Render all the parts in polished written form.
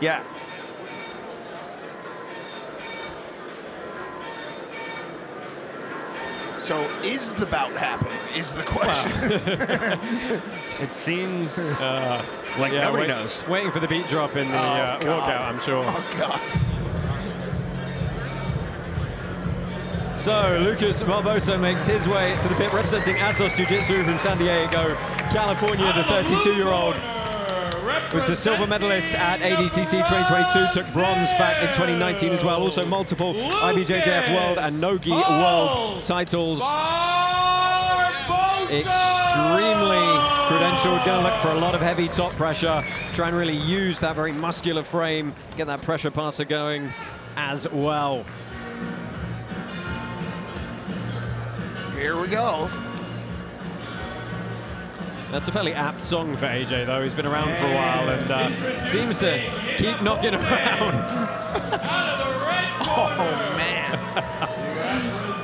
Yeah. So is the bout happening, is the question. Well, it seems like nobody knows. Waiting for the beat drop in the walkout, I'm sure. Oh, God. So Luas Barbosa makes his way to the pit, representing Atos Jiu-Jitsu from San Diego, California. The 32-year-old was the silver medalist at ADCC 2022, took bronze back in 2019 as well. Also multiple IBJJF World and Nogi World titles. Extremely credentialed, going to look for a lot of heavy top pressure, try and really use that very muscular frame, get that pressure passer going as well. Here we go. That's a fairly apt song for AJ, though. He's been around for a while and seems to keep knocking around. Oh, man.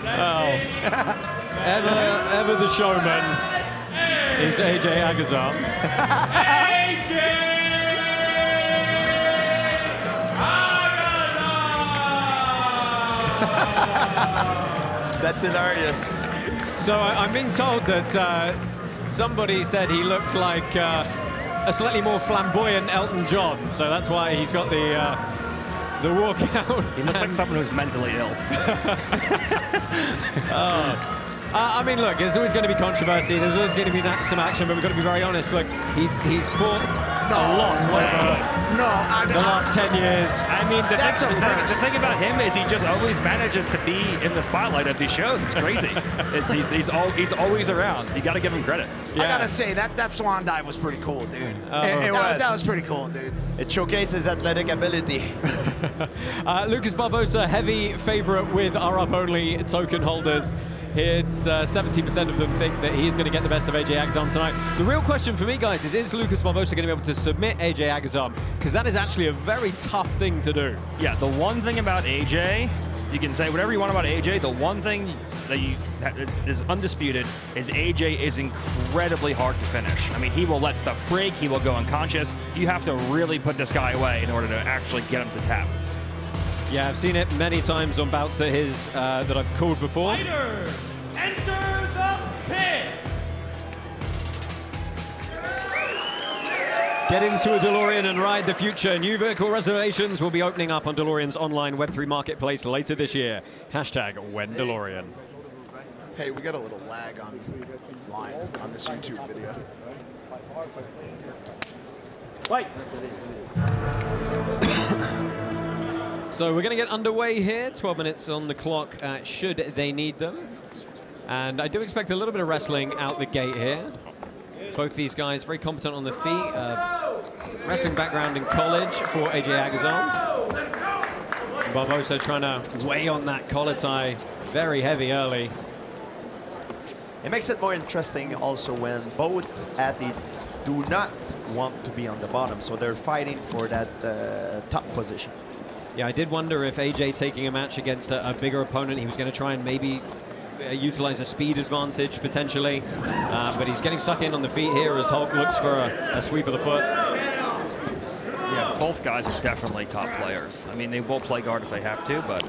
Oh. ever the showman is AJ Agazarm. AJ Agazarm! That's hilarious. So I'm being told that somebody said he looked like a slightly more flamboyant Elton John, so that's why he's got the walkout. He looks like someone who's mentally ill. I mean, look, there's always going to be controversy. There's always going to be some action, but we've got to be very honest. Look, he's fought a lot over the last 10 years. I mean, the thing about him is he just always manages to be in the spotlight of these shows. It's crazy. He's always around. You got to give him credit. Yeah. I gotta say that swan dive was pretty cool, dude. That was pretty cool, dude. It showcases athletic ability. Luas Barbosa, heavy favorite with our up-only token holders. Here, 70% of them think that he is going to get the best of AJ Agazarm tonight. The real question for me, guys, is Luas Barbosa going to be able to submit AJ Agazarm? Because that is actually a very tough thing to do. Yeah, the one thing about AJ, you can say whatever you want about AJ, the one thing that is undisputed is AJ is incredibly hard to finish. I mean, he will let stuff break, he will go unconscious. You have to really put this guy away in order to actually get him to tap. Yeah, I've seen it many times on bouts that I've called before. Fighters, enter the pit! Get into a DeLorean and ride the future. New vehicle reservations will be opening up on DeLorean's online Web3 marketplace later this year. #WhenDeLorean. Hey, we got a little lag online on this YouTube video. Wait. So we're going to get underway here. 12 minutes on the clock, should they need them. And I do expect a little bit of wrestling out the gate here. Both these guys very competent on the feet. Wrestling background in college for AJ Agazarm. Barbosa trying to weigh on that collar tie very heavy early. It makes it more interesting also when both athletes do not want to be on the bottom, so they're fighting for that top position. Yeah, I did wonder if AJ taking a match against a bigger opponent, he was going to try and maybe utilize a speed advantage potentially, but he's getting stuck in on the feet here as Hulk looks for a sweep of the foot. Yeah, both guys are definitely top players. I mean, they will play guard if they have to, but...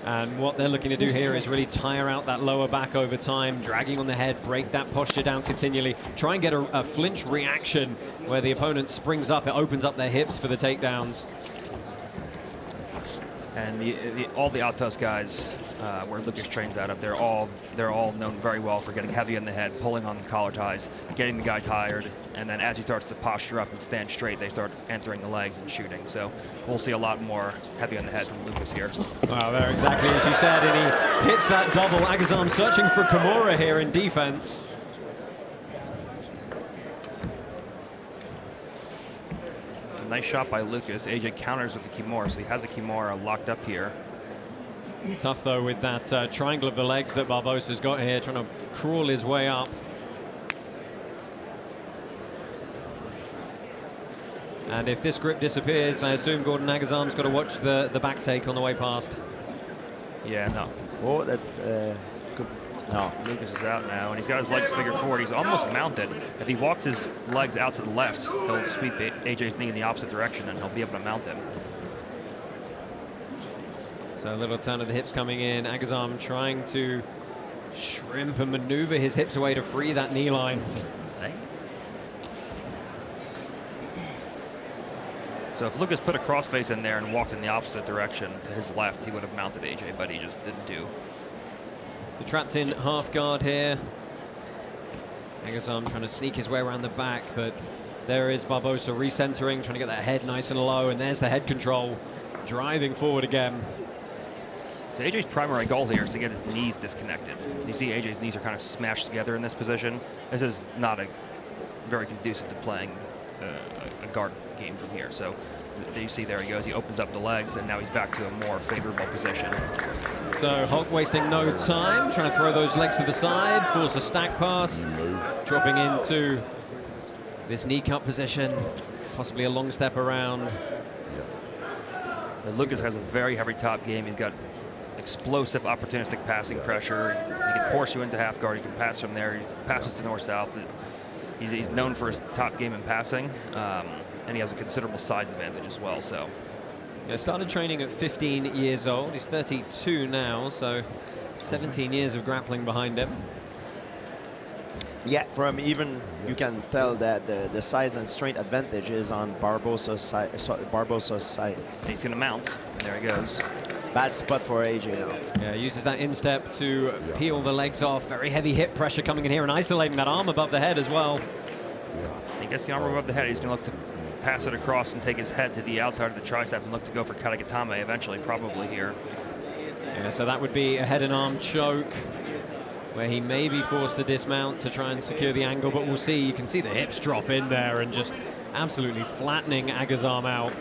And what they're looking to do here is really tire out that lower back over time, dragging on the head, break that posture down continually, try and get a flinch reaction where the opponent springs up, it opens up their hips for the takedowns. And all the Atos guys, where Luas trains out of, they're all known very well for getting heavy in the head, pulling on the collar ties, getting the guy tired, and then as he starts to posture up and stand straight, they start entering the legs and shooting. So we'll see a lot more heavy on the head from Luas here. Well, there exactly as you said, and he hits that double. Agazarm searching for Kimura here in defense. Nice shot by Luas. AJ counters with the Kimura, so he has a Kimura locked up here. Tough though with that triangle of the legs that Barbosa's got here, trying to crawl his way up. And if this grip disappears, I assume Gordon Agazarm's got to watch the back take on the way past. Yeah, no. Oh, that's No. Lucas is out now, and he's got his legs figure forward. He's almost mounted. If he walks his legs out to the left, he'll sweep AJ's knee in the opposite direction, and he'll be able to mount him. So a little turn of the hips coming in. Agazarm trying to shrimp and maneuver his hips away to free that knee line. So if Lucas put a crossface in there and walked in the opposite direction to his left, he would have mounted AJ, but he just didn't do. The trapped in half guard here. Agazarm trying to sneak his way around the back, but there is Barbosa recentering, trying to get that head nice and low, and there's the head control, driving forward again. So AJ's primary goal here is to get his knees disconnected. You see AJ's knees are kind of smashed together in this position. This is not a very conducive to playing a guard game from here. So you see there he goes, he opens up the legs, and now he's back to a more favorable position. So Hulk wasting no time, trying to throw those legs to the side, force a stack pass, dropping into this knee cut position, possibly a long step around. Lucas has a very heavy top game. He's got explosive, opportunistic passing pressure. He can force you into half guard. He can pass from there. He passes to north-south. He's known for his top game in passing, and he has a considerable size advantage as well. So, yeah, started training at 15 years old. He's 32 now, so 17 years of grappling behind him. Yeah, from even you can tell that the size and strength advantage is on Barbosa's side. He's going to mount, and there he goes. Bad spot for AJ now. Yeah, uses that instep to peel the legs off. Very heavy hip pressure coming in here and isolating that arm above the head as well. He gets the arm above the head. He's going to look to pass it across and take his head to the outside of the tricep and look to go for katagatame eventually, probably here. Yeah, so that would be a head and arm choke where he may be forced to dismount to try and secure the angle, but we'll see. You can see the hips drop in there and just absolutely flattening Agazarm out.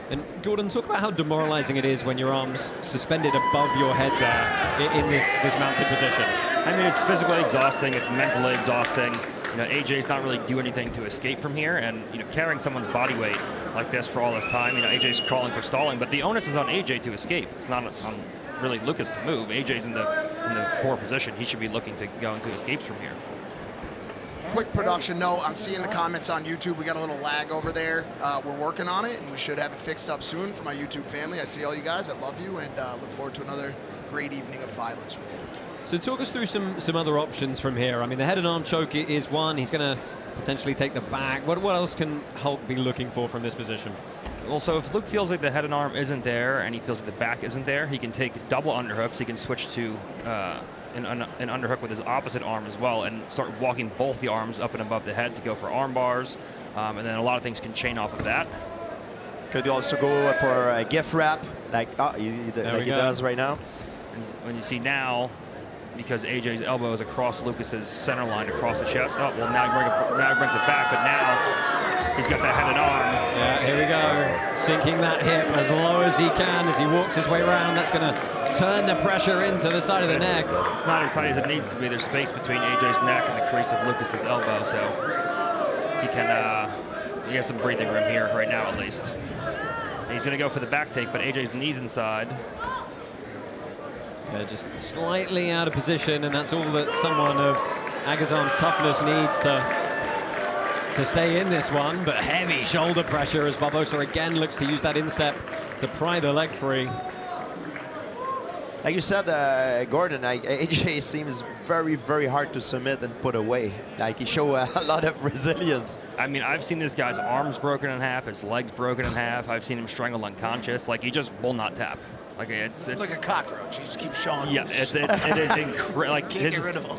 And Gordon, talk about how demoralizing it is when your arm's suspended above your head there in this mounted position. I mean, it's physically exhausting, it's mentally exhausting. You know, AJ's not really do anything to escape from here, and you know, carrying someone's body weight like this for all this time, you know, AJ's crawling for stalling, but the onus is on AJ to escape. It's not on really Lucas to move. AJ's in the poor position. He should be looking to go into escapes from here. Quick production note, I'm seeing the comments on YouTube. We got a little lag over there. We're working on it, and we should have it fixed up soon for my YouTube family. I see all you guys. I love you, and look forward to another great evening of violence with you. So talk us through some other options from here. I mean, the head and arm choke is one. He's going to potentially take the back. What else can Hulk be looking for from this position? Well, so if Luke feels like the head and arm isn't there and he feels like the back isn't there, he can take double underhooks. He can switch to an underhook with his opposite arm as well and start walking both the arms up and above the head to go for arm bars. And then a lot of things can chain off of that. Could also go for a gift wrap like he does right now. And when you see now, because AJ's elbow is across Lucas's center line, across the chest. Oh, well, now he brings it back, but now he's got that head and arm. Yeah, here we go. Sinking that hip as low as he can as he walks his way around. That's going to turn the pressure into the side of the neck. It's not as tight as it needs to be. There's space between AJ's neck and the crease of Lucas's elbow, so he has some breathing room here right now, at least. And he's going to go for the back take, but AJ's knee's inside. Yeah, just slightly out of position, and that's all that someone of Agazarm's toughness needs to stay in this one. But heavy shoulder pressure as Barbosa again looks to use that instep to pry the leg free. Like you said, Gordon, AJ seems very, very hard to submit and put away. Like he showed a lot of resilience. I mean, I've seen this guy's arms broken in half, his legs broken in half. I've seen him strangled unconscious. Like, he just will not tap. Like it's like a cockroach. He just keeps showing. Yeah, it is incredible. Like Can't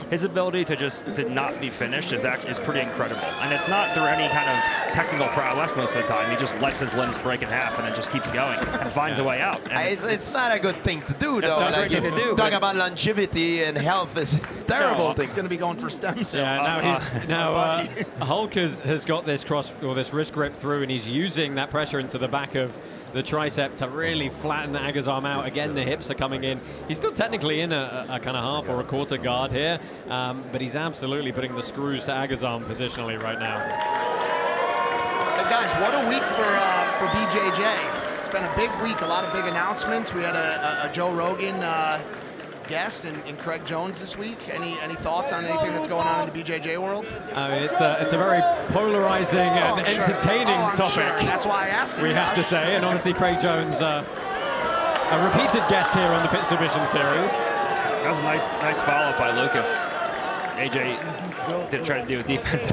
his ability to not be finished is pretty incredible, and it's not through any kind of technical prowess most of the time. He just lets his limbs break in half and it just keeps going and finds a way out. And it's not a good thing to do, though. Like, if you talk about longevity and health, it's a terrible thing. He's going to be going for stem cells. Yeah, now Hulk has got this this wrist grip through, and he's using that pressure into the back of the tricep to really flatten Agazarm out. Again, the hips are coming in. He's still technically in a kind of half or a quarter guard here, but he's absolutely putting the screws to Agazarm positionally right now. Hey guys, what a week for BJJ. It's been a big week, a lot of big announcements. We had a Joe Rogan guest in Craig Jones this week. Any thoughts on anything that's going on in the BJJ world? It's a very polarizing and entertaining topic. Sure. That's why I asked him. We have to say, and obviously Craig Jones, a repeated guest here on the Pit Submission Series. That was a nice follow-up by Lucas. AJ didn't try to do a defense.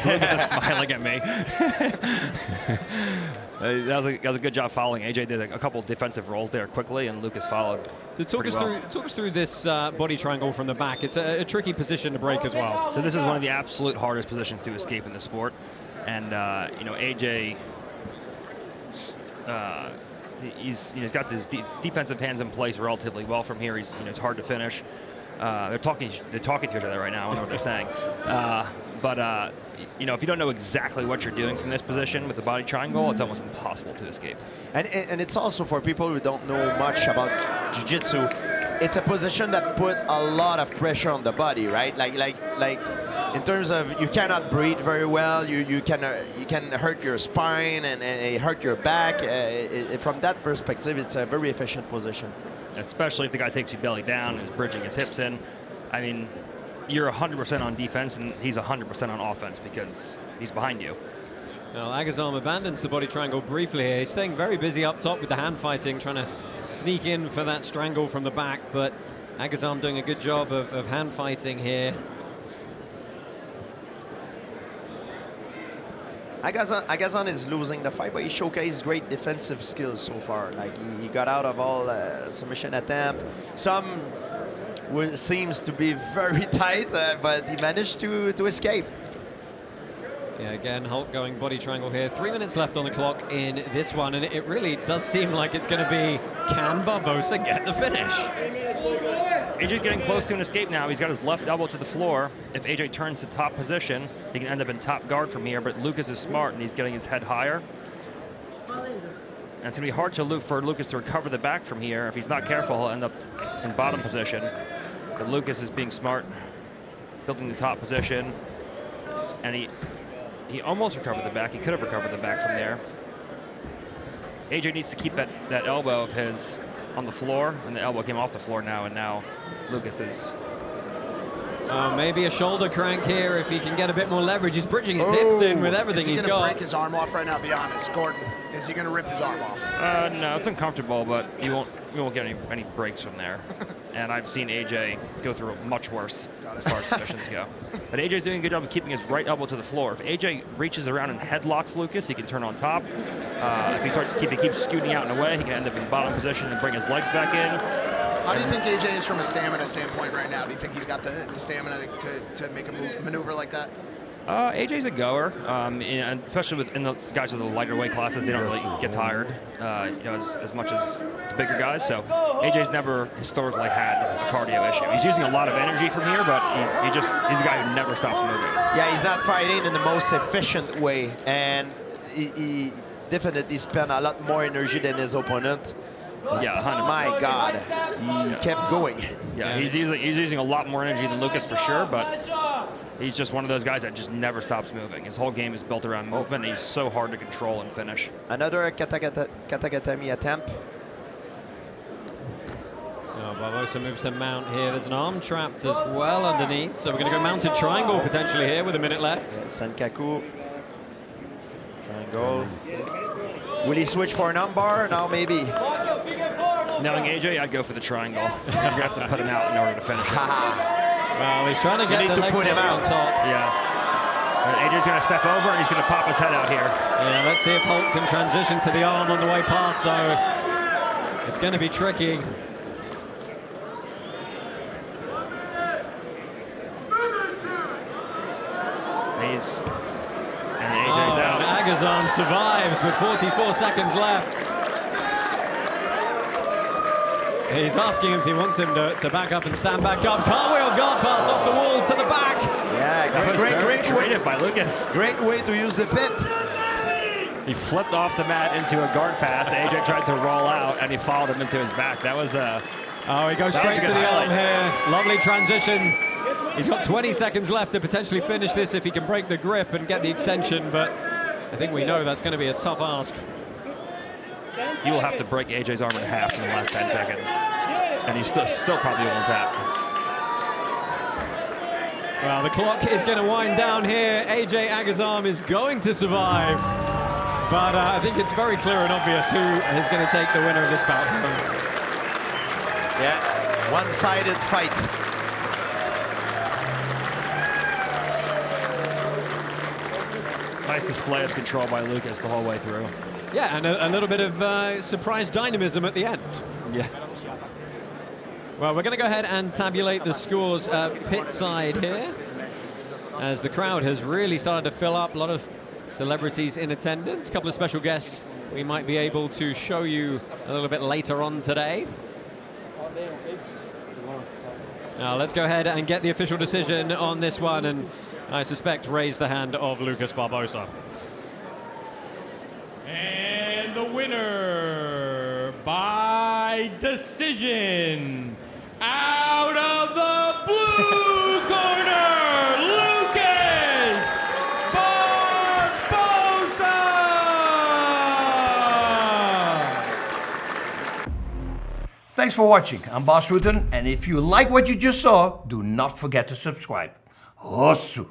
Lucas is smiling at me. That was a good job following. AJ did a couple defensive rolls there quickly, and Lucas followed. Talk us through this body triangle from the back. It's a tricky position to break as well. So this is one of the absolute hardest positions to escape in the sport, and AJ. He's got his defensive hands in place relatively well from here. It's hard to finish. They're talking to each other right now. I don't know what they're saying. If you don't know exactly what you're doing from this position with the body triangle, it's almost impossible to escape. And it's also for people who don't know much about jiu-jitsu, it's a position that put a lot of pressure on the body, right? Like in terms of you cannot breathe very well, you can hurt your spine and hurt your back. From that perspective, it's a very efficient position. Especially if the guy takes you belly down and is bridging his hips in. I mean, you're 100% on defense and he's 100% on offense because he's behind you. Well, Agazarm abandons the body triangle briefly here. He's staying very busy up top with the hand fighting, trying to sneak in for that strangle from the back, but Agazarm doing a good job of hand fighting here. Agazarm is losing the fight, but he showcased great defensive skills so far. Like he got out of all submission attempt. Some seems to be very tight, but he managed to escape. Yeah, again, Hulk going body triangle here. 3 minutes left on the clock in this one, and it really does seem like it's going to be, can Barbosa get the finish? AJ's getting close to an escape now. He's got his left elbow to the floor. If AJ turns to top position, he can end up in top guard from here, but Lucas is smart and he's getting his head higher. And it's going to be hard for Lucas to recover the back from here. If he's not careful, he'll end up in bottom position. But Lucas is being smart, building the top position, and he almost recovered the back. He could have recovered the back from there. AJ needs to keep that elbow of his on the floor, and the elbow came off the floor now, and now Lucas is... maybe a shoulder crank here if he can get a bit more leverage. He's bridging his hips in with everything he's got. Is he going to break his arm off right now? Be honest, Gordon. Is he going to rip his arm off? No, it's uncomfortable, but you won't get any breaks from there. And I've seen AJ go through much worse as far as submissions go. But AJ's doing a good job of keeping his right elbow to the floor. If AJ reaches around and headlocks Lucas, he can turn on top. If he keeps scooting out and away, he can end up in bottom position and bring his legs back in. How do you think AJ is from a stamina standpoint right now? Do you think he's got the stamina to make a maneuver like that? AJ's a goer, and especially in the guys with the lighter weight classes, they don't really get tired, as much as the bigger guys. So AJ's never historically had a cardio issue. He's using a lot of energy from here, but he's a guy who never stops moving. Yeah, he's not fighting in the most efficient way, and he definitely spent a lot more energy than his opponent. Yeah, 100%. My God, he kept going. Yeah, he's using a lot more energy than Lucas for sure, but he's just one of those guys that just never stops moving. His whole game is built around movement, and he's so hard to control and finish. Another katagatame attempt. Barbosa moves to mount here. There's an arm trapped as well underneath, so we're going to go mounted triangle potentially here with a minute left. Senkaku. Triangle. Will he switch for an armbar? Now maybe. Knowing AJ, I'd go for the triangle. You're going to have to put him out in order to finish it. Well, he's trying to get the legs on top. Yeah. And AJ's going to step over and he's going to pop his head out here. Yeah, let's see if Hulk can transition to the arm on the way past, though. It's going to be tricky. And AJ's out. Agazarm survives with 44 seconds left. He's asking him if he wants him to back up and stand back up. Cartwheel guard pass off the wall to the back. Yeah, great creative by Lucas. Great way to use the pit. He flipped off the mat into a guard pass. AJ tried to roll out, and he followed him into his back. That was a... Oh, he goes straight to the arm here. Lovely transition. He's got 20 seconds left to potentially finish this if he can break the grip and get the extension, but I think we know that's going to be a tough ask. You will have to break AJ's arm in half in the last 10 seconds. And he's still probably on tap. Well, the clock is going to wind down here. AJ Agazarm is going to survive. But I think it's very clear and obvious who is going to take the winner of this bout. Yeah, one-sided fight. Nice display of control by Lukas the whole way through. Yeah, and a little bit of surprise dynamism at the end. Yeah. Well, we're going to go ahead and tabulate the scores pit side here, as the crowd has really started to fill up. A lot of celebrities in attendance, a couple of special guests we might be able to show you a little bit later on today. Now let's go ahead and get the official decision on this one, and I suspect raise the hand of Luas Barbosa. And the winner by decision, out of the blue corner, Luas Barbosa! Thanks for watching. I'm Bas Rutten, and if you like what you just saw, do not forget to subscribe. Hossu!